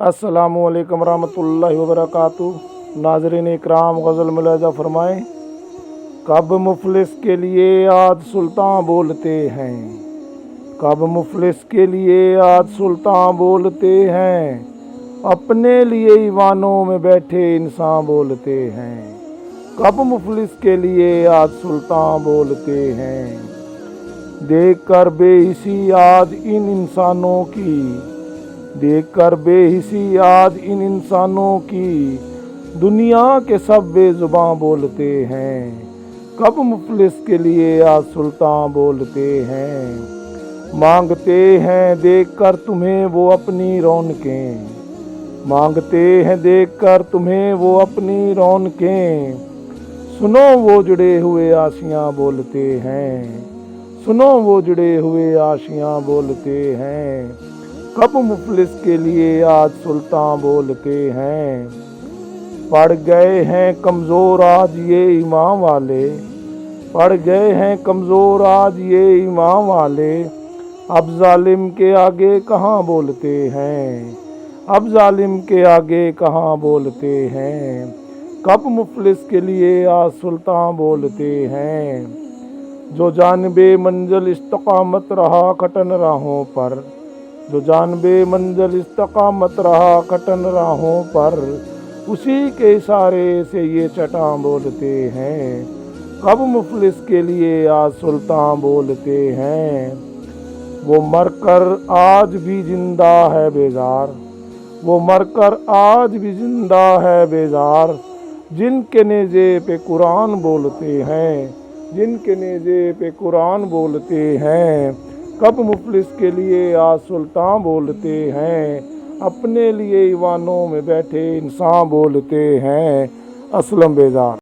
अस्सलामुअलैकुम रहमतुल्लाहि व बरकातुहू। नाज़रीन इकराम, गज़ल मुलाहिज़ा फरमाएँ। कब मुफलिस के लिए आज सुल्तान बोलते हैं, कब मुफलिस के लिए आज सुल्तान बोलते हैं, अपने लिए ईवानों में बैठे इंसान बोलते हैं। कब मुफलिस के लिए आज सुल्तान बोलते हैं, देख कर बेहिसी आज इन इंसानों की, देख कर बेहिसी आज इन इंसानों की, दुनिया के सब बेजुबान बोलते हैं। कब मुफलिस के लिए आज सुल्तान बोलते हैं, मांगते हैं देख कर तुम्हें वो अपनी रौनकें, मांगते हैं देख कर तुम्हें वो अपनी रौनकें। सुनो वो जुड़े हुए आशियाँ बोलते हैं, सुनो वो जुड़े हुए आशियाँ बोलते हैं। कब मुफलिस के लिए आज सुल्तान बोलते हैं, पड़ गए हैं कमज़ोर आज ये ईमान वाले, पड़ गए हैं कमज़ोर आज ये ईमान वाले। अब जालिम के आगे कहाँ बोलते हैं, अब जालिम के आगे कहाँ बोलते हैं। कब मुफलिस के लिए आज सुल्तान बोलते हैं, जो जानबे मंजिल इस्तकामत रहा कटन राहों पर, जो जानबे मंजिल इस्तकामत रहा कटन राहों पर, उसी के इशारे से ये चटां बोलते हैं। कब मुफलिस के लिए आज सुल्तान बोलते हैं, वो मरकर आज भी जिंदा है बेजार, वो मरकर आज भी जिंदा है बेजार। जिनके नेज़े पे कुरान बोलते हैं, जिनके नेज़े पे कुरान बोलते हैं। कब मुफलिस के लिए आज सुल्तान बोलते हैं, अपने लिए ईवानों में बैठे इंसान बोलते हैं। असलम बेजार।